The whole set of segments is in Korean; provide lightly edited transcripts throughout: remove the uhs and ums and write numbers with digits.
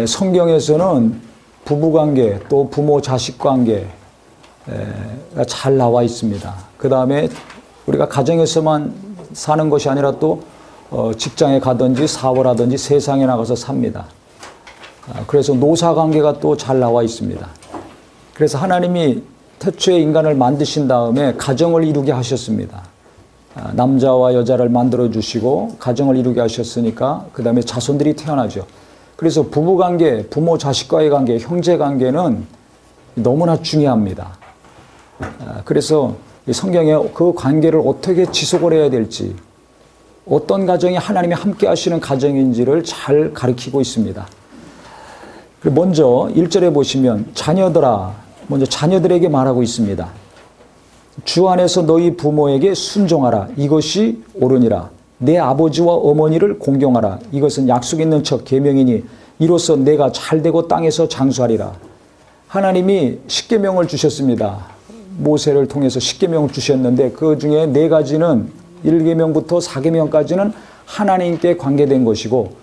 성경에서는 부부관계 또 부모 자식 관계가 잘 나와 있습니다. 그 다음에 우리가 가정에서만 사는 것이 아니라 또 직장에 가든지 사업을 하든지 세상에 나가서 삽니다. 그래서 노사관계가 또 잘 나와 있습니다. 그래서 하나님이 태초에 인간을 만드신 다음에 가정을 이루게 하셨습니다. 남자와 여자를 만들어 주시고 가정을 이루게 하셨으니까 그 다음에 자손들이 태어나죠. 그래서 부부관계, 부모 자식과의 관계, 형제관계는 너무나 중요합니다. 그래서 성경에 그 관계를 어떻게 지속을 해야 될지, 어떤 가정이 하나님이 함께 하시는 가정인지를 잘 가르치고 있습니다. 먼저 1절에 보시면 자녀들아, 먼저 자녀들에게 말하고 있습니다. 주 안에서 너희 부모에게 순종하라. 이것이 옳으니라. 내 아버지와 어머니를 공경하라. 이것은 약속 있는 첫 계명이니 이로써 내가 잘되고 땅에서 장수하리라. 하나님이 십계명을 주셨습니다. 모세를 통해서 십계명을 주셨는데 그 중에 4가지는 1계명부터 4계명까지는 하나님께 관계된 것이고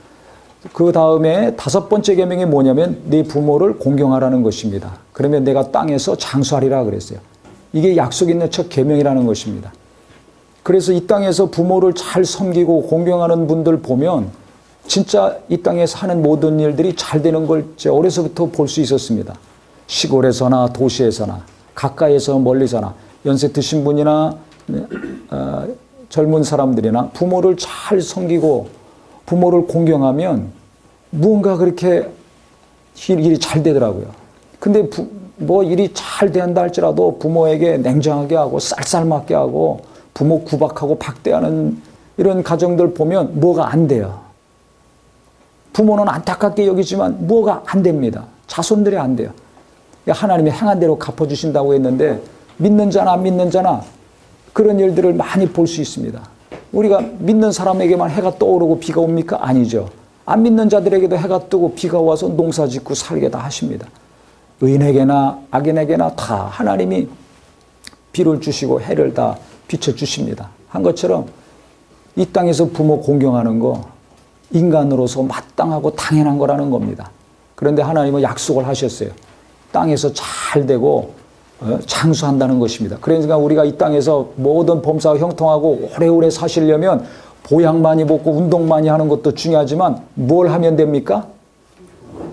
그 다음에 5번째 계명이 뭐냐면 네 부모를 공경하라는 것입니다. 그러면 내가 땅에서 장수하리라 그랬어요. 이게 약속 있는 첫 계명이라는 것입니다. 그래서 이 땅에서 부모를 잘 섬기고 공경하는 분들 보면 진짜 이 땅에서 하는 모든 일들이 잘 되는 걸 어려서부터 볼 수 있었습니다. 시골에서나 도시에서나 가까이에서 멀리서나 연세 드신 분이나 젊은 사람들이나 부모를 잘 섬기고 부모를 공경하면 무언가 그렇게 일이 잘 되더라고요. 근데 뭐 일이 잘 된다 할지라도 부모에게 냉정하게 하고 쌀쌀맞게 하고 부모 구박하고 박대하는 이런 가정들 보면 뭐가 안 돼요. 부모는 안타깝게 여기지만 뭐가 안 됩니다. 자손들이 안 돼요. 하나님이 행한 대로 갚아주신다고 했는데 믿는 자나 안 믿는 자나 그런 일들을 많이 볼 수 있습니다. 우리가 믿는 사람에게만 해가 떠오르고 비가 옵니까? 아니죠. 안 믿는 자들에게도 해가 뜨고 비가 와서 농사 짓고 살게 다 하십니다. 의인에게나 악인에게나 다 하나님이 비를 주시고 해를 다 비춰주십니다. 한 것처럼 이 땅에서 부모 공경하는 거 인간으로서 마땅하고 당연한 거라는 겁니다. 그런데 하나님은 약속을 하셨어요. 땅에서 잘 되고 장수한다는 것입니다. 그러니까 우리가 이 땅에서 모든 범사와 형통하고 오래오래 사시려면 보양 많이 먹고 운동 많이 하는 것도 중요하지만 뭘 하면 됩니까?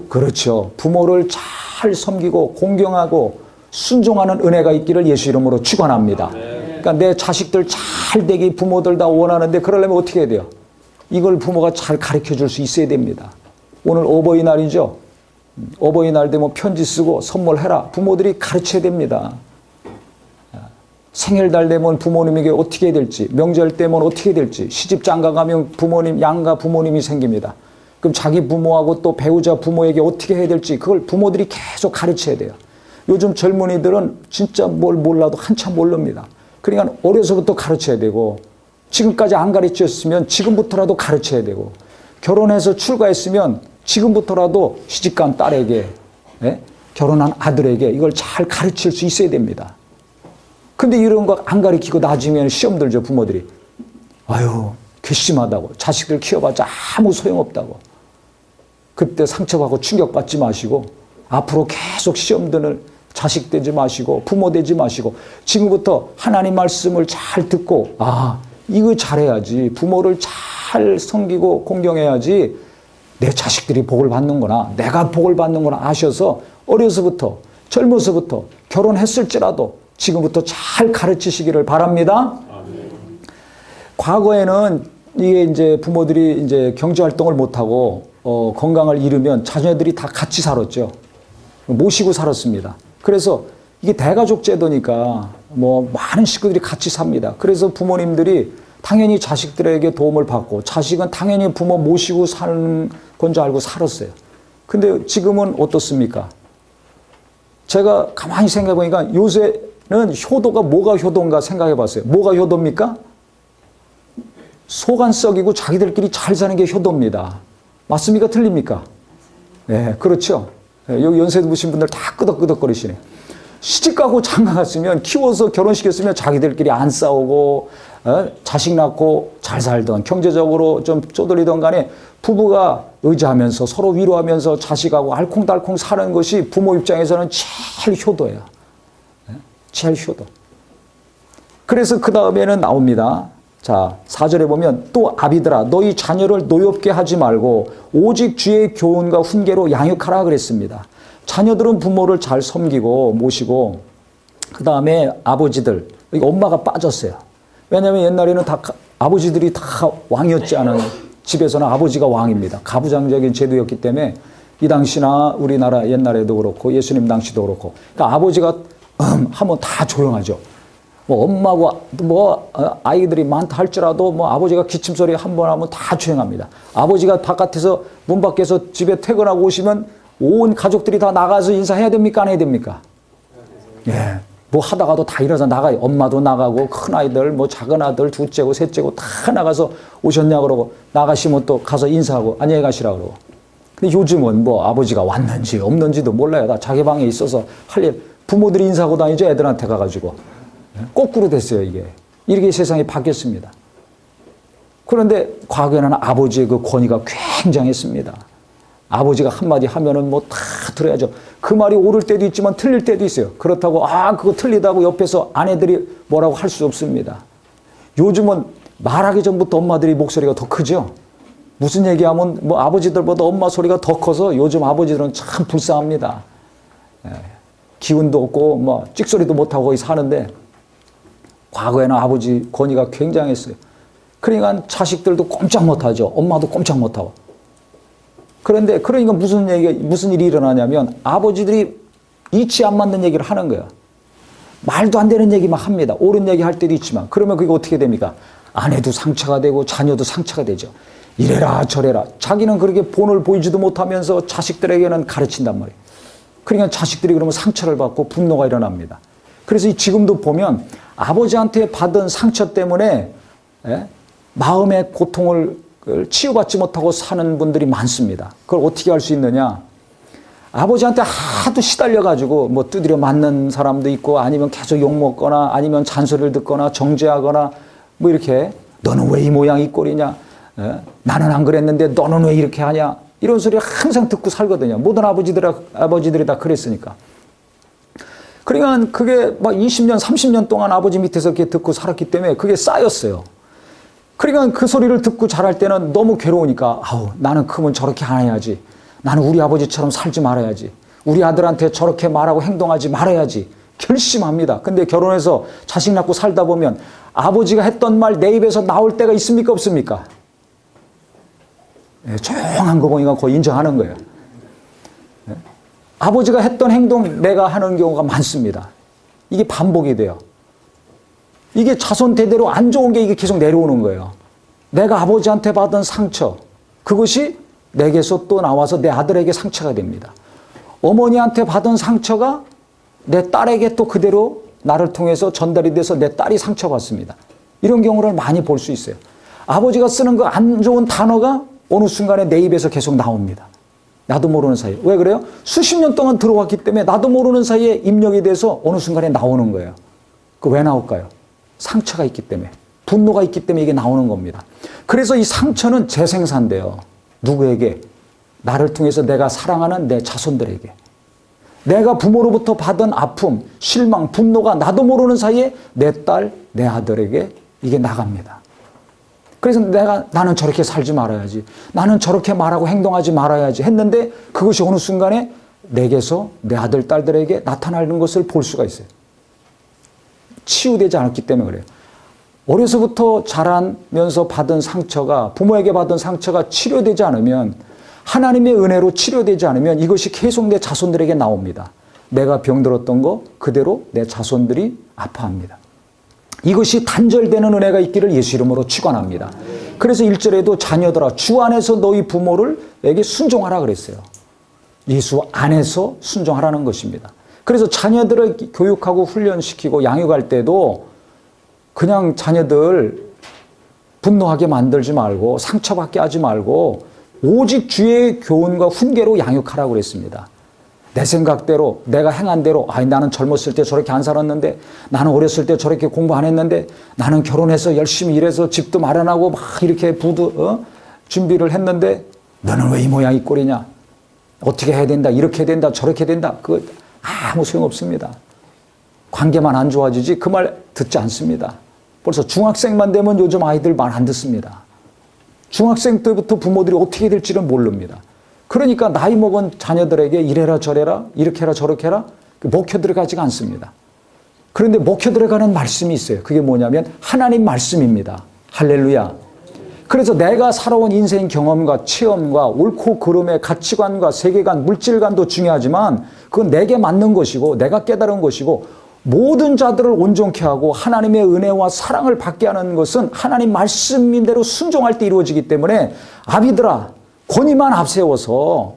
그렇죠. 부모를 잘 섬기고 공경하고 순종하는 은혜가 있기를 예수 이름으로 축원합니다. 그러니까 내 자식들 잘 되기 부모들 다 원하는데 그러려면 어떻게 해야 돼요? 이걸 부모가 잘 가르쳐 줄 수 있어야 됩니다. 오늘 어버이날이죠. 어버이날 되면 편지 쓰고 선물해라. 부모들이 가르쳐야 됩니다. 생일달 되면 부모님에게 어떻게 해야 될지, 명절 되면 어떻게 해야 될지, 시집 장가 가면 부모님, 양가 부모님이 생깁니다. 그럼 자기 부모하고 또 배우자 부모에게 어떻게 해야 될지 그걸 부모들이 계속 가르쳐야 돼요. 요즘 젊은이들은 진짜 뭘 몰라도 한참 모릅니다. 그러니까 어려서부터 가르쳐야 되고 지금까지 안 가르쳤으면 지금부터라도 가르쳐야 되고 결혼해서 출가했으면 지금부터라도 시집간 딸에게 결혼한 아들에게 이걸 잘 가르칠 수 있어야 됩니다. 근데 이런 거 안 가르치고 나중에는 시험 들죠. 부모들이. 아유 괘씸하다고. 자식들 키워봤자 아무 소용없다고. 그때 상처받고 충격받지 마시고 앞으로 계속 시험 드는 자식 되지 마시고 부모 되지 마시고 지금부터 하나님 말씀을 잘 듣고 이거 잘해야지. 부모를 잘 섬기고 공경해야지 내 자식들이 복을 받는구나. 내가 복을 받는구나 아셔서 어려서부터 젊어서부터 결혼했을지라도 지금부터 잘 가르치시기를 바랍니다. 아멘. 과거에는 이게 이제 부모들이 이제 경제 활동을 못하고 건강을 잃으면 자녀들이 다 같이 살았죠. 모시고 살았습니다. 그래서 이게 대가족 제도니까 뭐 많은 식구들이 같이 삽니다. 그래서 부모님들이 당연히 자식들에게 도움을 받고 자식은 당연히 부모 모시고 사는 건 줄 알고 살았어요. 근데 지금은 어떻습니까? 제가 가만히 생각해 보니까 요새는 효도가 뭐가 효도인가 생각해 봤어요. 뭐가 효도입니까? 속 안 썩이고 자기들끼리 잘 사는 게 효도입니다. 맞습니까? 틀립니까? 네, 그렇죠. 여기 연세 드신 분들 다 끄덕끄덕거리시네. 시집가고 장가갔으면 키워서 결혼시켰으면 자기들끼리 안 싸우고 자식 낳고 잘 살던 경제적으로 좀 쪼들리던 간에 부부가 의지하면서 서로 위로하면서 자식하고 알콩달콩 사는 것이 부모 입장에서는 제일 효도예요. 제일 효도. 그래서 그 다음에는 나옵니다. 자, 4절에 보면 또 아비들아 너희 자녀를 노엽게 하지 말고 오직 주의 교훈과 훈계로 양육하라 그랬습니다. 자녀들은 부모를 잘 섬기고 모시고 그 다음에 아버지들, 엄마가 빠졌어요. 왜냐하면 옛날에는 다 아버지들이 다 왕이었지 않아요. 집에서는 아버지가 왕입니다. 가부장적인 제도였기 때문에 이 당시나 우리나라 옛날에도 그렇고 예수님 당시도 그렇고 그러니까 아버지가 하면 다 조용하죠. 뭐 엄마고 뭐 아이들이 많다 할지라도 뭐 아버지가 기침소리 한 번 하면 다 조용합니다. 아버지가 바깥에서 문 밖에서 집에 퇴근하고 오시면 온 가족들이 다 나가서 인사해야 됩니까? 안 해야 됩니까? 예. 뭐 하다가도 다 일어나서 나가요. 엄마도 나가고 큰 아이들 뭐 작은 아들 둘째고 셋째고 다 나가서 오셨냐 그러고 나가시면 또 가서 인사하고 안녕히 가시라 그러고. 근데 요즘은 뭐 아버지가 왔는지 없는지도 몰라요. 다 자기 방에 있어서 할 일. 부모들이 인사하고 다니죠. 애들한테 가가지고. 거꾸로 됐어요, 이게. 이렇게 세상이 바뀌었습니다. 그런데 과거에는 아버지의 그 권위가 굉장했습니다. 아버지가 한마디 하면은 뭐 다 들어야죠. 그 말이 옳을 때도 있지만 틀릴 때도 있어요. 그렇다고 그거 틀리다고 옆에서 아내들이 뭐라고 할 수 없습니다. 요즘은 말하기 전부터 엄마들이 목소리가 더 크죠. 무슨 얘기하면 뭐 아버지들보다 엄마 소리가 더 커서 요즘 아버지들은 참 불쌍합니다. 기운도 없고 뭐 찍소리도 못하고 거기 사는데 과거에는 아버지 권위가 굉장했어요. 그러니까 자식들도 꼼짝 못하죠. 엄마도 꼼짝 못하고. 그러니까 무슨 일이 일어나냐면 아버지들이 이치 안 맞는 얘기를 하는 거예요. 말도 안 되는 얘기만 합니다. 옳은 얘기 할 때도 있지만. 그러면 그게 어떻게 됩니까? 아내도 상처가 되고 자녀도 상처가 되죠. 이래라 저래라. 자기는 그렇게 본을 보이지도 못하면서 자식들에게는 가르친단 말이에요. 그러니까 자식들이 그러면 상처를 받고 분노가 일어납니다. 그래서 지금도 보면 아버지한테 받은 상처 때문에 마음의 고통을 치유받지 못하고 사는 분들이 많습니다. 그걸 어떻게 할 수 있느냐? 아버지한테 하도 시달려가지고 뭐 두드려 맞는 사람도 있고 아니면 계속 욕먹거나 아니면 잔소리를 듣거나 정죄하거나 뭐 이렇게 너는 왜 이 모양 이 꼴이냐? 나는 안 그랬는데 너는 왜 이렇게 하냐? 이런 소리 항상 듣고 살거든요. 모든 아버지들이 다 그랬으니까. 그러니까 그게 막 20년, 30년 동안 아버지 밑에서 이렇게 듣고 살았기 때문에 그게 쌓였어요. 그러니까 그 소리를 듣고 자랄 때는 너무 괴로우니까 나는 크면 저렇게 안 해야지. 나는 우리 아버지처럼 살지 말아야지. 우리 아들한테 저렇게 말하고 행동하지 말아야지. 결심합니다. 근데 결혼해서 자식 낳고 살다 보면 아버지가 했던 말 내 입에서 나올 때가 있습니까? 없습니까? 조용한 거 보니까 거의 인정하는 거예요. 아버지가 했던 행동 내가 하는 경우가 많습니다. 이게 반복이 돼요. 이게 자손 대대로 안 좋은 게 이게 계속 내려오는 거예요. 내가 아버지한테 받은 상처, 그것이 내게서 또 나와서 내 아들에게 상처가 됩니다. 어머니한테 받은 상처가 내 딸에게 또 그대로 나를 통해서 전달이 돼서 내 딸이 상처받습니다. 이런 경우를 많이 볼 수 있어요. 아버지가 쓰는 그 안 좋은 단어가 어느 순간에 내 입에서 계속 나옵니다. 나도 모르는 사이에. 왜 그래요? 수십 년 동안 들어왔기 때문에 나도 모르는 사이에 입력이 돼서 어느 순간에 나오는 거예요. 그 왜 나올까요? 상처가 있기 때문에. 분노가 있기 때문에 이게 나오는 겁니다. 그래서 이 상처는 재생산돼요. 누구에게? 나를 통해서 내가 사랑하는 내 자손들에게. 내가 부모로부터 받은 아픔, 실망, 분노가 나도 모르는 사이에 내 딸, 내 아들에게 이게 나갑니다. 그래서 나는 저렇게 살지 말아야지. 나는 저렇게 말하고 행동하지 말아야지 했는데 그것이 어느 순간에 내게서 내 아들, 딸들에게 나타나는 것을 볼 수가 있어요. 치유되지 않았기 때문에 그래요. 어려서부터 자라면서 받은 상처가, 부모에게 받은 상처가 치료되지 않으면, 하나님의 은혜로 치료되지 않으면 이것이 계속 내 자손들에게 나옵니다. 내가 병들었던 거 그대로 내 자손들이 아파합니다. 이것이 단절되는 은혜가 있기를 예수 이름으로 축원합니다. 그래서 1절에도 자녀들아 주 안에서 너희 부모를에게 순종하라 그랬어요. 예수 안에서 순종하라는 것입니다. 그래서 자녀들을 교육하고 훈련시키고 양육할 때도 그냥 자녀들 분노하게 만들지 말고 상처받게 하지 말고 오직 주의 교훈과 훈계로 양육하라고 그랬습니다. 내 생각대로 내가 행한 대로 나는 젊었을 때 저렇게 안 살았는데 나는 어렸을 때 저렇게 공부 안 했는데 나는 결혼해서 열심히 일해서 집도 마련하고 막 이렇게 준비를 했는데 너는 왜 이 모양 이 꼴이냐? 어떻게 해야 된다? 이렇게 해야 된다? 저렇게 된다? 그거 아무 소용없습니다. 관계만 안 좋아지지 그 말 듣지 않습니다. 벌써 중학생만 되면 요즘 아이들 말 안 듣습니다. 중학생 때부터 부모들이 어떻게 될지를 모릅니다. 그러니까 나이 먹은 자녀들에게 이래라 저래라 이렇게 해라 저렇게 해라 먹혀 들어가지가 않습니다. 그런데 먹혀 들어가는 말씀이 있어요. 그게 뭐냐면 하나님 말씀입니다. 할렐루야. 그래서 내가 살아온 인생 경험과 체험과 옳고 그름의 가치관과 세계관, 물질관도 중요하지만 그건 내게 맞는 것이고 내가 깨달은 것이고 모든 자들을 온전케 하고 하나님의 은혜와 사랑을 받게 하는 것은 하나님 말씀인대로 순종할 때 이루어지기 때문에 아비들아 권위만 앞세워서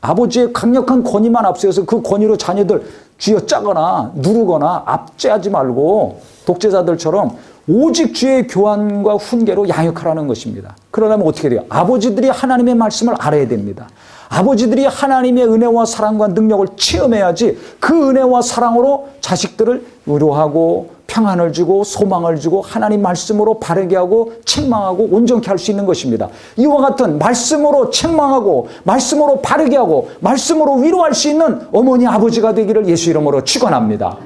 아버지의 강력한 권위만 앞세워서 그 권위로 자녀들 쥐어짜거나 누르거나 압제하지 말고 독재자들처럼 오직 주의 교환과 훈계로 양육하라는 것입니다. 그러려면 어떻게 돼요? 아버지들이 하나님의 말씀을 알아야 됩니다. 아버지들이 하나님의 은혜와 사랑과 능력을 체험해야지 그 은혜와 사랑으로 자식들을 위로하고 평안을 주고 소망을 주고 하나님 말씀으로 바르게 하고 책망하고 온전케 할 수 있는 것입니다. 이와 같은 말씀으로 책망하고 말씀으로 바르게 하고 말씀으로 위로할 수 있는 어머니 아버지가 되기를 예수 이름으로 축원합니다.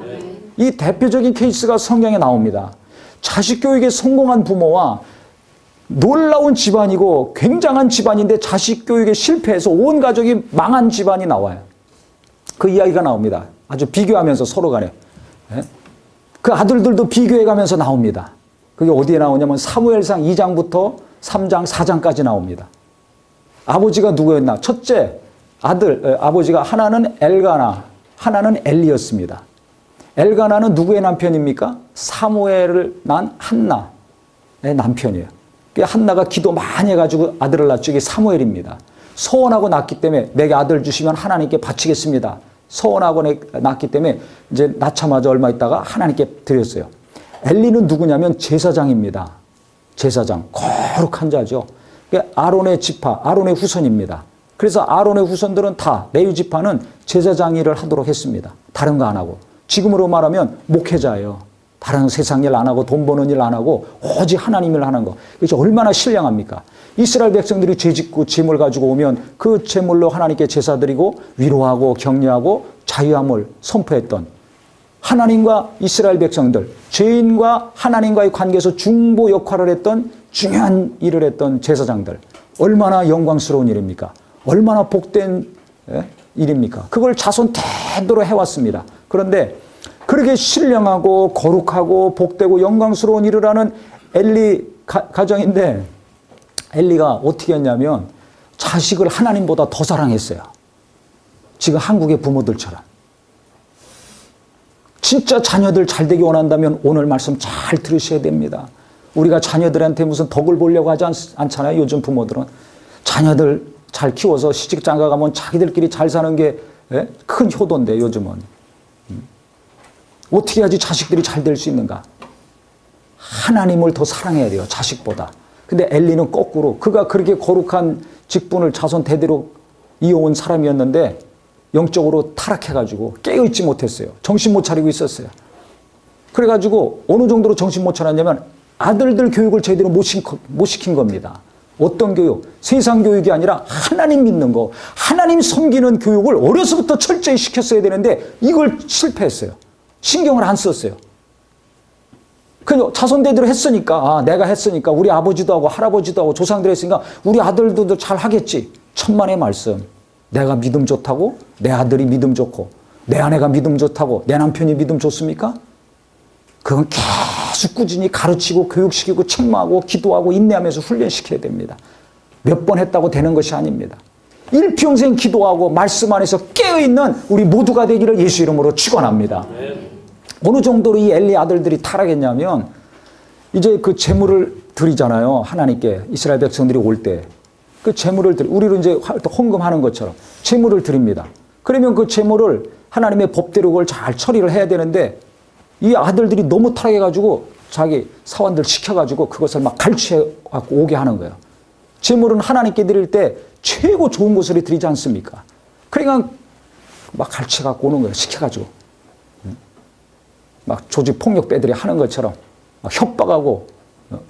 이 대표적인 케이스가 성경에 나옵니다. 자식 교육에 성공한 부모와 놀라운 집안이고 굉장한 집안인데 자식 교육에 실패해서 온 가족이 망한 집안이 나와요. 그 이야기가 나옵니다. 아주 비교하면서 서로 간에. 그 아들들도 비교해가면서 나옵니다. 그게 어디에 나오냐면 사무엘상 2장부터 3장, 4장까지 나옵니다. 아버지가 누구였나? 첫째 아버지가 하나는 엘가나, 하나는 엘리였습니다. 엘가나는 누구의 남편입니까? 사무엘을 낳은 한나의 남편이에요. 한나가 기도 많이 해가지고 아들을 낳죠. 이게 사무엘입니다. 서원하고 낳기 때문에 내게 아들 주시면 하나님께 바치겠습니다. 서원하고 낳기 때문에 이제 낳자마자 얼마 있다가 하나님께 드렸어요. 엘리는 누구냐면 제사장입니다. 제사장. 거룩한 자죠. 아론의 지파, 아론의 후손입니다. 그래서 아론의 후손들은 다 레위 지파는 제사장 일을 하도록 했습니다. 다른 거 안 하고. 지금으로 말하면 목회자예요. 다른 세상 일 안 하고 돈 버는 일 안 하고 오직 하나님 일 하는 거. 이게 얼마나 신령합니까? 이스라엘 백성들이 죄짓고 재물 가지고 오면 그 재물로 하나님께 제사 드리고 위로하고 격려하고 자유함을 선포했던 하나님과 이스라엘 백성들, 죄인과 하나님과의 관계에서 중보 역할을 했던 중요한 일을 했던 제사장들. 얼마나 영광스러운 일입니까? 얼마나 복된 일입니까? 그걸 자손 대대로 해왔습니다. 그런데 그렇게 신령하고 거룩하고 복되고 영광스러운 일을 하는 엘리 가정인데 엘리가 어떻게 했냐면 자식을 하나님보다 더 사랑했어요. 지금 한국의 부모들처럼. 진짜 자녀들 잘 되기 원한다면 오늘 말씀 잘 들으셔야 됩니다. 우리가 자녀들한테 무슨 덕을 보려고 하지 않잖아요. 요즘 부모들은. 자녀들 잘 키워서 시집장가 가면 자기들끼리 잘 사는 게 큰 효도인데 요즘은. 어떻게 해야지 자식들이 잘 될 수 있는가? 하나님을 더 사랑해야 돼요. 자식보다. 근데 엘리는 거꾸로 그가 그렇게 거룩한 직분을 자손 대대로 이어온 사람이었는데 영적으로 타락해가지고 깨어있지 못했어요. 정신 못 차리고 있었어요. 그래가지고 어느 정도로 정신 못 차렸냐면 아들들 교육을 제대로 못 시킨 겁니다. 어떤 교육? 세상 교육이 아니라 하나님 믿는 거, 하나님 섬기는 교육을 어려서부터 철저히 시켰어야 되는데 이걸 실패했어요. 신경을 안 썼어요. 그 자손대대로 했으니까, 내가 했으니까 우리 아버지도 하고 할아버지도 하고 조상들 했으니까 우리 아들도 잘 하겠지. 천만의 말씀. 내가 믿음 좋다고 내 아들이 믿음 좋고 내 아내가 믿음 좋다고 내 남편이 믿음 좋습니까? 그건 계속 꾸준히 가르치고 교육시키고 책망하고 기도하고 인내하면서 훈련시켜야 됩니다. 몇 번 했다고 되는 것이 아닙니다. 일평생 기도하고 말씀 안에서 깨어있는 우리 모두가 되기를 예수 이름으로 축원합니다. 어느 정도로 이 엘리 아들들이 타락했냐면 이제 그 제물을 드리잖아요. 하나님께 이스라엘 백성들이 올 때 그 제물을 우리로 이제 헌금하는 것처럼 제물을 드립니다. 그러면 그 제물을 하나님의 법대로 그걸 잘 처리를 해야 되는데 이 아들들이 너무 타락해가지고 자기 사원들 시켜가지고 그것을 막 갈취해갖고 오게 하는 거예요. 제물은 하나님께 드릴 때 최고 좋은 것을 드리지 않습니까? 그러니까 막 갈취해갖고 오는 거예요. 시켜가지고. 막 조직폭력배들이 하는 것처럼 막 협박하고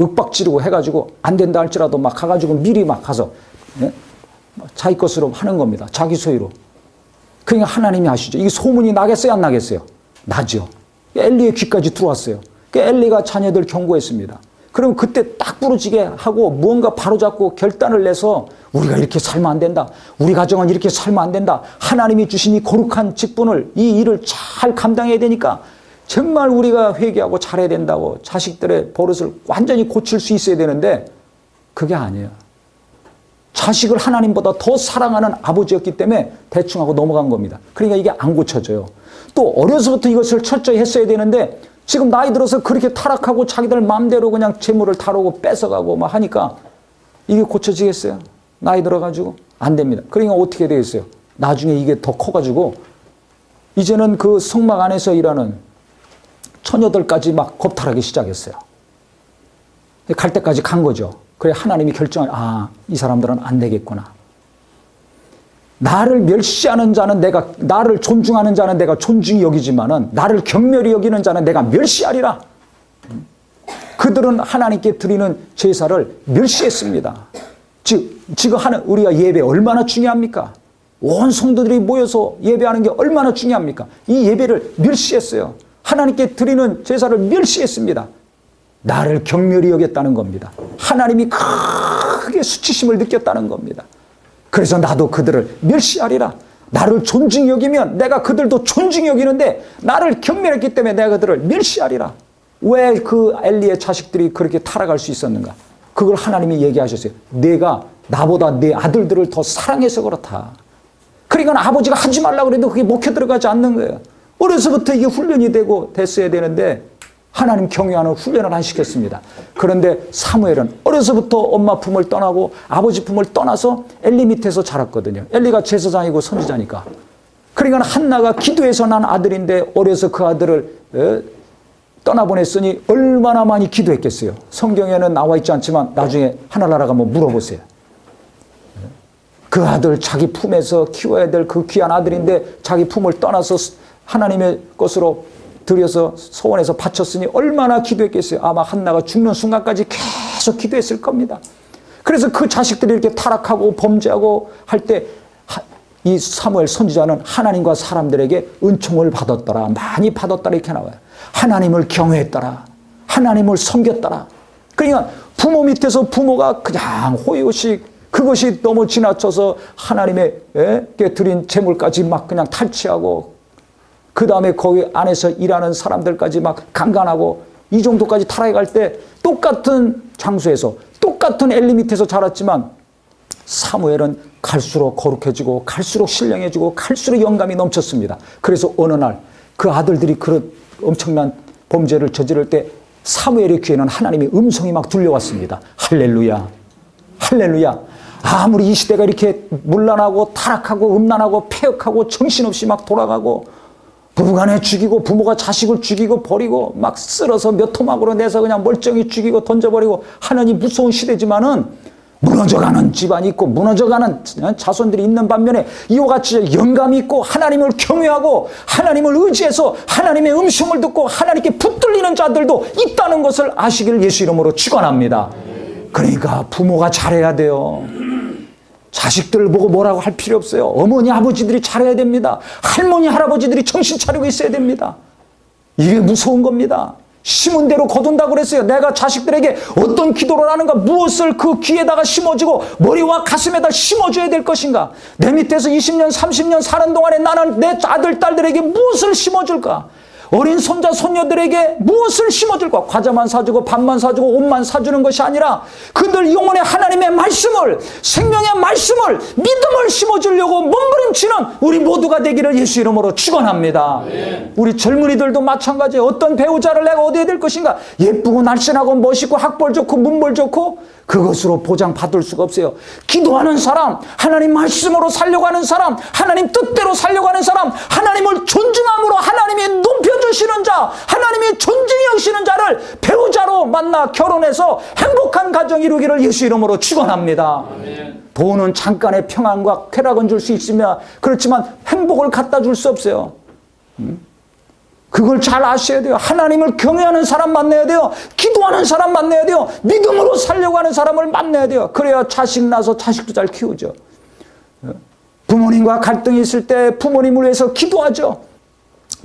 윽박지르고 해가지고 안 된다 할지라도 막 가가지고 미리 막 가서 자기 것으로 하는 겁니다. 자기 소유로. 그러니까 하나님이 아시죠. 이게 소문이 나겠어요? 안 나겠어요? 나죠. 엘리의 귀까지 들어왔어요. 그러니까 엘리가 자녀들 경고했습니다. 그럼 그때 딱 부러지게 하고 무언가 바로잡고 결단을 내서 우리가 이렇게 살면 안 된다. 우리 가정은 이렇게 살면 안 된다. 하나님이 주신 이 거룩한 직분을, 이 일을 잘 감당해야 되니까 정말 우리가 회개하고 잘해야 된다고 자식들의 버릇을 완전히 고칠 수 있어야 되는데 그게 아니에요. 자식을 하나님보다 더 사랑하는 아버지였기 때문에 대충 하고 넘어간 겁니다. 그러니까 이게 안 고쳐져요. 또 어려서부터 이것을 철저히 했어야 되는데 지금 나이 들어서 그렇게 타락하고 자기들 마음대로 그냥 재물을 다루고 뺏어가고 막 하니까 이게 고쳐지겠어요? 나이 들어가지고? 안 됩니다. 그러니까 어떻게 되겠어요? 나중에 이게 더 커가지고 이제는 그 성막 안에서 일하는 처녀들까지 막 겁탈하기 시작했어요. 갈 때까지 간 거죠. 그래 하나님이 결정을 이 사람들은 안 되겠구나. 나를 멸시하는 자는 내가, 나를 존중하는 자는 내가 존중히 여기지만은 나를 경멸히 여기는 자는 내가 멸시하리라. 그들은 하나님께 드리는 제사를 멸시했습니다. 지금 우리가 예배 얼마나 중요합니까? 온 성도들이 모여서 예배하는 게 얼마나 중요합니까? 이 예배를 멸시했어요. 하나님께 드리는 제사를 멸시했습니다. 나를 경멸히 여겼다는 겁니다. 하나님이 크게 수치심을 느꼈다는 겁니다. 그래서 나도 그들을 멸시하리라. 나를 존중히 여기면 내가 그들도 존중히 여기는데 나를 경멸했기 때문에 내가 그들을 멸시하리라. 왜 그 엘리의 자식들이 그렇게 타락할 수 있었는가? 그걸 하나님이 얘기하셨어요. 내가 나보다 내 아들들을 더 사랑해서 그렇다. 그러니까 아버지가 하지 말라고 그래도 그게 먹혀 들어가지 않는 거예요. 어려서부터 이게 훈련이 되고 됐어야 되는데 하나님 경외하는 훈련을 안 시켰습니다. 그런데 사무엘은 어려서부터 엄마 품을 떠나고 아버지 품을 떠나서 엘리 밑에서 자랐거든요. 엘리가 제사장이고 선지자니까. 그러니까 한나가 기도해서 난 아들인데 어려서 그 아들을 떠나보냈으니 얼마나 많이 기도했겠어요. 성경에는 나와 있지 않지만 나중에 하늘나라 가면 물어보세요. 그 아들 자기 품에서 키워야 될 그 귀한 아들인데 자기 품을 떠나서 하나님의 것으로 들여서 소원해서 바쳤으니 얼마나 기도했겠어요. 아마 한나가 죽는 순간까지 계속 기도했을 겁니다. 그래서 그 자식들이 이렇게 타락하고 범죄하고 할 때 이 사무엘 선지자는 하나님과 사람들에게 은총을 받았더라. 많이 받았더라 이렇게 나와요. 하나님을 경외했더라. 하나님을 섬겼더라. 그러니까 부모 밑에서 부모가 그냥 호의호식 그것이 너무 지나쳐서 하나님에게 드린 재물까지 막 그냥 탈취하고 그 다음에 거기 안에서 일하는 사람들까지 막 강간하고 이 정도까지 타락해 갈 때 똑같은 장소에서 똑같은 엘리 밑에서 자랐지만 사무엘은 갈수록 거룩해지고 갈수록 신령해지고 갈수록 영감이 넘쳤습니다. 그래서 어느 날 그 아들들이 그런 엄청난 범죄를 저지를 때 사무엘의 귀에는 하나님의 음성이 막 들려왔습니다. 할렐루야. 할렐루야. 아무리 이 시대가 이렇게 문란하고 타락하고 음란하고 폐역하고 정신없이 막 돌아가고 부부간에 죽이고 부모가 자식을 죽이고 버리고 막 쓸어서 몇 토막으로 내서 그냥 멀쩡히 죽이고 던져버리고 하는 이 무서운 시대지만은 무너져가는 집안이 있고 무너져가는 자손들이 있는 반면에 이와 같이 영감이 있고 하나님을 경외하고 하나님을 의지해서 하나님의 음성을 듣고 하나님께 붙들리는 자들도 있다는 것을 아시기를 예수 이름으로 축원합니다. 그러니까 부모가 잘해야 돼요. 자식들을 보고 뭐라고 할 필요 없어요. 어머니 아버지들이 잘해야 됩니다. 할머니 할아버지들이 정신 차리고 있어야 됩니다. 이게 무서운 겁니다. 심은 대로 거둔다고 그랬어요. 내가 자식들에게 어떤 기도를 하는가, 무엇을 그 귀에다가 심어주고 머리와 가슴에다 심어줘야 될 것인가, 내 밑에서 20년 30년 사는 동안에 나는 내 아들 딸들에게 무엇을 심어줄까, 어린 손자 손녀들에게 무엇을 심어줄까. 과자만 사주고 밥만 사주고 옷만 사주는 것이 아니라 그들 영혼의 하나님의 말씀을, 생명의 말씀을, 믿음을 심어주려고 몸부림치는 우리 모두가 되기를 예수 이름으로 축원합니다. 우리 젊은이들도 마찬가지예요. 어떤 배우자를 내가 얻어야 될 것인가. 예쁘고 날씬하고 멋있고 학벌 좋고 문벌 좋고 그것으로 보장받을 수가 없어요. 기도하는 사람, 하나님 말씀으로 살려고 하는 사람, 하나님 뜻대로 살려고 하는 사람, 하나님을 존중함으로 하나님이 높여주시는 자, 하나님이 존중히 여기시는 자를 배우자로 만나 결혼해서 행복한 가정 이루기를 예수 이름으로 축원합니다. 돈은 잠깐의 평안과 쾌락은 줄 수 있으며 그렇지만 행복을 갖다 줄 수 없어요. 그걸 잘 아셔야 돼요. 하나님을 경외하는 사람 만나야 돼요. 기도하는 사람 만나야 돼요. 믿음으로 살려고 하는 사람을 만나야 돼요. 그래야 자식 낳아서 자식도 잘 키우죠. 부모님과 갈등이 있을 때 부모님을 위해서 기도하죠.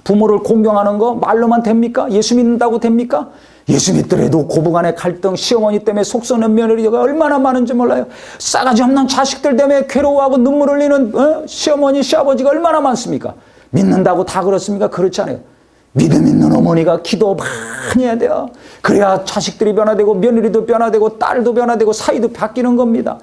부모를 공경하는 거 말로만 됩니까? 예수 믿는다고 됩니까? 예수 믿더라도 고부간의 갈등, 시어머니 때문에 속 썩는 며느리가 얼마나 많은지 몰라요. 싸가지 없는 자식들 때문에 괴로워하고 눈물 흘리는 시어머니, 시아버지가 얼마나 많습니까? 믿는다고 다 그렇습니까? 그렇지 않아요. 믿음 있는 어머니가 기도 많이 해야 돼요. 그래야 자식들이 변화되고 며느리도 변화되고 딸도 변화되고 사이도 바뀌는 겁니다.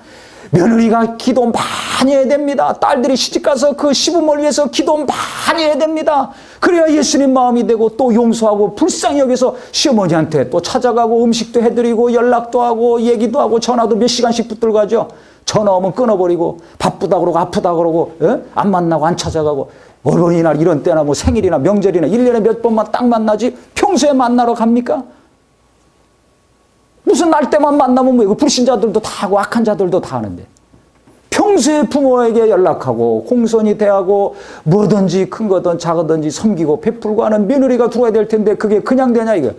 며느리가 기도 많이 해야 됩니다. 딸들이 시집가서 그 시부모를 위해서 기도 많이 해야 됩니다. 그래야 예수님 마음이 되고 또 용서하고 불쌍히 여기서 시어머니한테 또 찾아가고 음식도 해드리고 연락도 하고 얘기도 하고 전화도 몇 시간씩 붙들고 가죠. 전화 오면 끊어버리고 바쁘다 그러고 아프다 그러고 안 만나고 안 찾아가고 어린이날 이런 때나 뭐 생일이나 명절이나 1년에 몇 번만 딱 만나지 평소에 만나러 갑니까? 무슨 날 때만 만나면 뭐이거 불신자들도 다 하고 악한 자들도 다 하는데 평소에 부모에게 연락하고 공손히 대하고 뭐든지 큰 거든 작은지 섬기고 베풀고 하는 며느리가 들어야 될 텐데 그게 그냥 되냐 이거.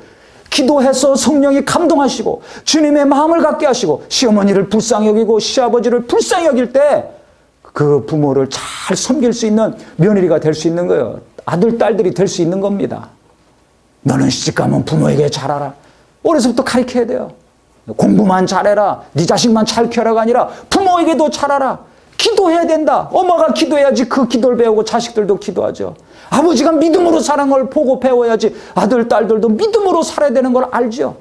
기도해서 성령이 감동하시고 주님의 마음을 갖게 하시고 시어머니를 불쌍히 여기고 시아버지를 불쌍히 여길 때 그 부모를 잘 섬길 수 있는 며느리가 될 수 있는 거예요. 아들, 딸들이 될 수 있는 겁니다. 너는 시집가면 부모에게 잘하라. 어려서부터 가르쳐야 돼요. 공부만 잘해라. 네 자식만 잘 키워라가 아니라 부모에게도 잘하라. 기도해야 된다. 엄마가 기도해야지 그 기도를 배우고 자식들도 기도하죠. 아버지가 믿음으로 사는 걸 보고 배워야지 아들, 딸들도 믿음으로 살아야 되는 걸 알죠.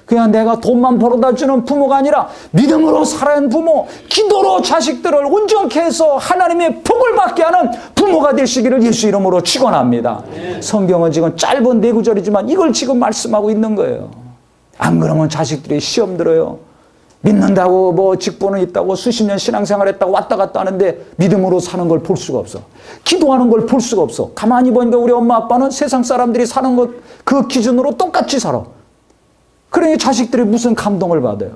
그냥 내가 돈만 벌어다 주는 부모가 아니라 믿음으로 살아야 하는 부모, 기도로 자식들을 온전케 해서 하나님의 복을 받게 하는 부모가 되시기를 예수 이름으로 축원합니다. 성경은 지금 짧은 네 구절이지만 이걸 지금 말씀하고 있는 거예요. 안 그러면 자식들이 시험 들어요. 믿는다고 뭐 직분은 있다고 수십 년 신앙생활 했다고 왔다 갔다 하는데 믿음으로 사는 걸 볼 수가 없어. 기도하는 걸 볼 수가 없어. 가만히 보니까 우리 엄마 아빠는 세상 사람들이 사는 것 그 기준으로 똑같이 살아. 그러니 자식들이 무슨 감동을 받아요.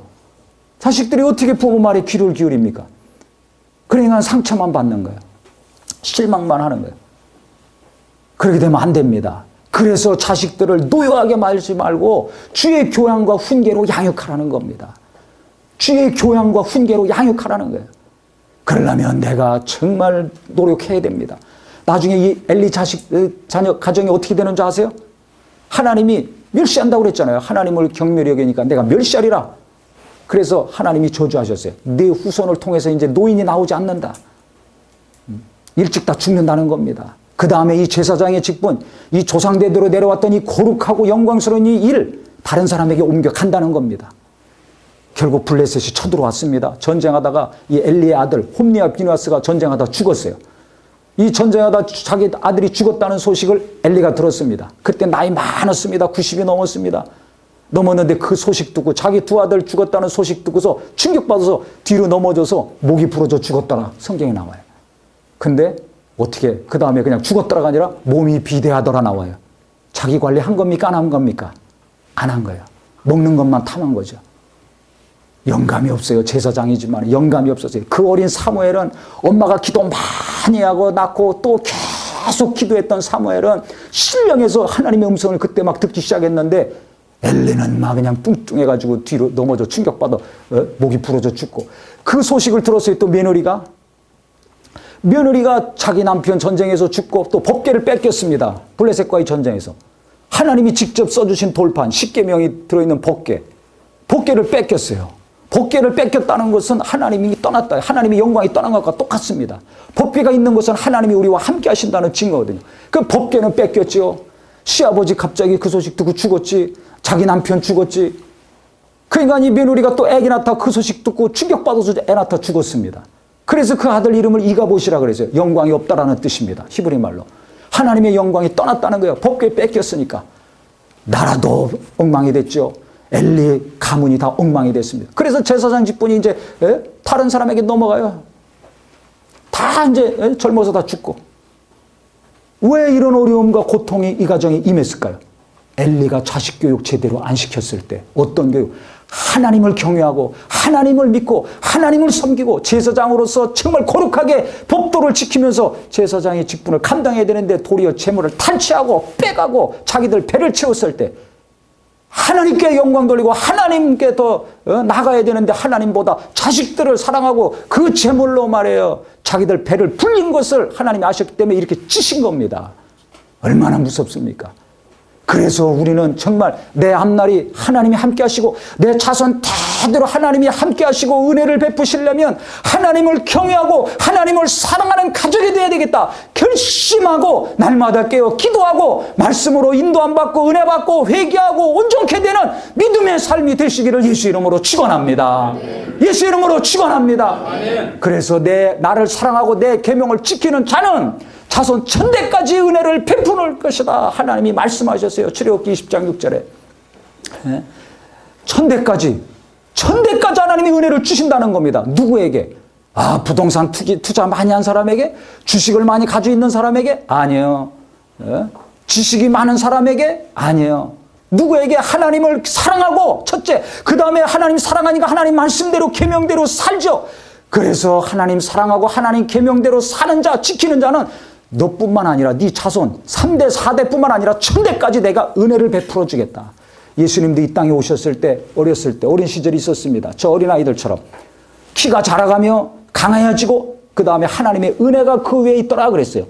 자식들이 어떻게 부모 말에 귀를 기울입니까? 그러니까 상처만 받는 거예요. 실망만 하는 거예요. 그렇게 되면 안 됩니다. 그래서 자식들을 노여하게 말지 말고 주의 교양과 훈계로 양육하라는 겁니다. 주의 교양과 훈계로 양육하라는 거예요. 그러려면 내가 정말 노력해야 됩니다. 나중에 이 엘리 자녀 가정이 어떻게 되는 줄 아세요? 하나님이 멸시한다고 그랬잖아요. 하나님을 경멸히 여기니까 내가 멸시하리라. 그래서 하나님이 저주하셨어요. 네 후손을 통해서 이제 노인이 나오지 않는다. 일찍 다 죽는다는 겁니다. 그 다음에 이 제사장의 직분, 이 조상대대로 내려왔던 이 거룩하고 영광스러운 이 일, 다른 사람에게 옮겨간다는 겁니다. 결국 블레셋이 쳐들어왔습니다. 전쟁하다가 이 엘리의 아들 홈리와 비누아스가 전쟁하다 죽었어요. 이 전쟁하다 자기 아들이 죽었다는 소식을 엘리가 들었습니다. 그때 나이 많았습니다. 90이 넘었습니다. 넘었는데 그 소식 듣고 자기 두 아들 죽었다는 소식 듣고서 충격받아서 뒤로 넘어져서 목이 부러져 죽었더라. 성경에 나와요. 근데 어떻게 그 다음에 그냥 죽었더라가 아니라 몸이 비대하더라 나와요. 자기 관리한 겁니까? 안 한 겁니까? 안 한 거예요. 먹는 것만 탐한 거죠. 영감이 없어요. 제사장이지만 영감이 없었어요. 그 어린 사무엘은 엄마가 기도 많이 하고 낳고 또 계속 기도했던 사무엘은 신령해서 하나님의 음성을 그때 막 듣기 시작했는데 엘리는 막 그냥 뚱뚱해가지고 뒤로 넘어져 충격받아 목이 부러져 죽고 그 소식을 들었어요. 또 며느리가 자기 남편 전쟁에서 죽고 또 법궤를 뺏겼습니다. 블레셋과의 전쟁에서. 하나님이 직접 써주신 돌판 10계명이 들어있는 법궤를 뺏겼어요. 법궤를 뺏겼다는 것은 하나님이 떠났다. 하나님의 영광이 떠난 것과 똑같습니다. 법궤가 있는 것은 하나님이 우리와 함께 하신다는 증거거든요. 그 법궤는 뺏겼죠. 시아버지 갑자기 그 소식 듣고 죽었지. 자기 남편 죽었지. 그러니까 이 며느리가 또 애기 낳다 그 소식 듣고 충격받아서 애 낳다 죽었습니다. 그래서 그 아들 이름을 이가봇이라 그랬어요. 영광이 없다라는 뜻입니다. 히브리 말로. 하나님의 영광이 떠났다는 거예요. 법궤 뺏겼으니까. 나라도 엉망이 됐죠. 엘리 가문이 다 엉망이 됐습니다. 그래서 제사장 직분이 이제 다른 사람에게 넘어가요. 다 이제 젊어서 다 죽고. 왜 이런 어려움과 고통이 이 가정에 임했을까요? 엘리가 자식 교육 제대로 안 시켰을 때. 어떤 교육? 하나님을 경외하고 하나님을 믿고 하나님을 섬기고 제사장으로서 정말 거룩하게 법도를 지키면서 제사장의 직분을 감당해야 되는데 도리어 재물을 탈취하고 빼가고 자기들 배를 채웠을 때 하나님께 영광 돌리고 하나님께 더 나가야 되는데 하나님보다 자식들을 사랑하고 그 재물로 말해요 자기들 배를 불린 것을 하나님이 아셨기 때문에 이렇게 찌신 겁니다. 얼마나 무섭습니까? 그래서 우리는 정말 내 앞날이 하나님이 함께 하시고 내 자손 대대로 하나님이 함께 하시고 은혜를 베푸시려면 하나님을 경외하고 하나님을 사랑하는 가족이 되어야 되겠다. 결심하고 날마다 깨어 기도하고 말씀으로 인도함 받고 은혜 받고 회개하고 온전케 되는 믿음의 삶이 되시기를 예수 이름으로 축원합니다. 예수 이름으로 축원합니다. 그래서 나를 사랑하고 내 계명을 지키는 자는 자손 천대까지 은혜를 베푸는 것이다. 하나님이 말씀하셨어요. 출애굽기 20장 6절에. 천대까지 하나님이 은혜를 주신다는 겁니다. 누구에게? 부동산 투자 많이 한 사람에게? 주식을 많이 가지고 있는 사람에게? 아니에요. 지식이 많은 사람에게? 아니에요. 누구에게? 하나님을 사랑하고 첫째, 그 다음에 하나님 사랑하니까 하나님 말씀대로 계명대로 살죠. 그래서 하나님 사랑하고 하나님 계명대로 사는 자, 지키는 자는 너뿐만 아니라 네 자손 3대 4대뿐만 아니라 천대까지 내가 은혜를 베풀어 주겠다. 예수님도 이 땅에 오셨을 때 어렸을 때 어린 시절이 있었습니다. 저 어린아이들처럼 키가 자라가며 강해지고 그 다음에 하나님의 은혜가 그 위에 있더라 그랬어요.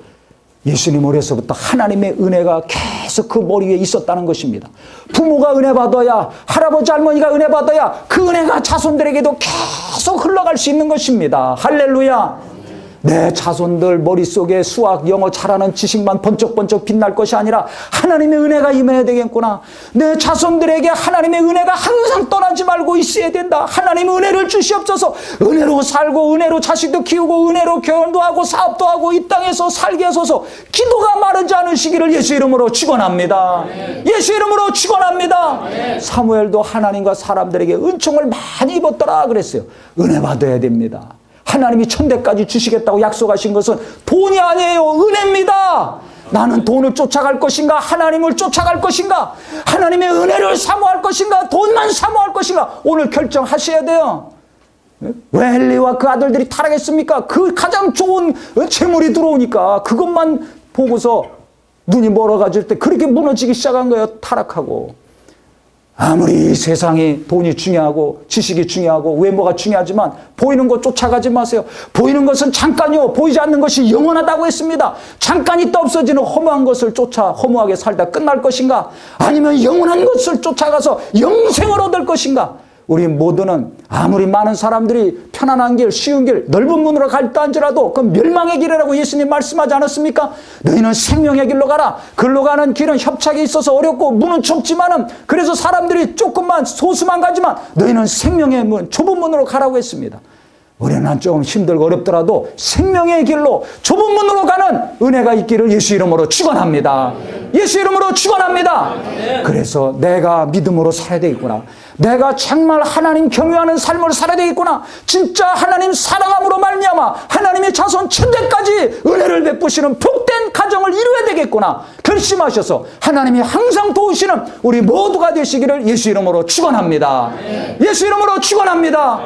예수님 어려서부터 하나님의 은혜가 계속 그 머리 위에 있었다는 것입니다. 부모가 은혜 받아야 할아버지 할머니가 은혜 받아야 그 은혜가 자손들에게도 계속 흘러갈 수 있는 것입니다. 할렐루야. 내 자손들 머릿속에 수학, 영어 잘하는 지식만 번쩍번쩍 빛날 것이 아니라 하나님의 은혜가 임해야 되겠구나. 내 자손들에게 하나님의 은혜가 항상 떠나지 말고 있어야 된다. 하나님 은혜를 주시옵소서. 은혜로 살고 은혜로 자식도 키우고 은혜로 결혼도 하고 사업도 하고 이 땅에서 살게 하소서. 기도가 마르지 않으시기를 예수 이름으로 축원합니다. 예수 이름으로 축원합니다. 사무엘도 하나님과 사람들에게 은총을 많이 입었더라 그랬어요. 은혜 받아야 됩니다. 하나님이 천대까지 주시겠다고 약속하신 것은 돈이 아니에요. 은혜입니다. 나는 돈을 쫓아갈 것인가? 하나님을 쫓아갈 것인가? 하나님의 은혜를 사모할 것인가? 돈만 사모할 것인가? 오늘 결정하셔야 돼요. 왜 엘리와 그 아들들이 타락했습니까? 그 가장 좋은 재물이 들어오니까 그것만 보고서 눈이 멀어가질 때 그렇게 무너지기 시작한 거예요. 타락하고. 아무리 세상에 돈이 중요하고 지식이 중요하고 외모가 중요하지만 보이는 것 쫓아가지 마세요. 보이는 것은 잠깐이요. 보이지 않는 것이 영원하다고 했습니다. 잠깐 있다 없어지는 허무한 것을 쫓아 허무하게 살다 끝날 것인가? 아니면 영원한 것을 쫓아가서 영생을 얻을 것인가? 우리 모두는 아무리 많은 사람들이 편안한 길, 쉬운 길, 넓은 문으로 갈다 한지라도 그 멸망의 길이라고 예수님 말씀하지 않았습니까? 너희는 생명의 길로 가라. 글로 가는 길은 협착이 있어서 어렵고 문은 좁지만은 그래서 사람들이 조금만 소수만 가지만 너희는 생명의 문, 좁은 문으로 가라고 했습니다. 우리는 좀 힘들고 어렵더라도 생명의 길로 좁은 문으로 가는 은혜가 있기를 예수 이름으로 축원합니다. 예수 이름으로 축원합니다. 그래서 내가 믿음으로 살아야 되겠구나. 내가 정말 하나님 경외하는 삶을 살아야 되겠구나. 진짜 하나님 사랑함으로 말미암아 하나님의 자손 천대까지 은혜를 베푸시는 복된 가정을 이루어야 되겠구나. 결심하셔서 하나님이 항상 도우시는 우리 모두가 되시기를 예수 이름으로 축원합니다. 예수 이름으로 축원합니다.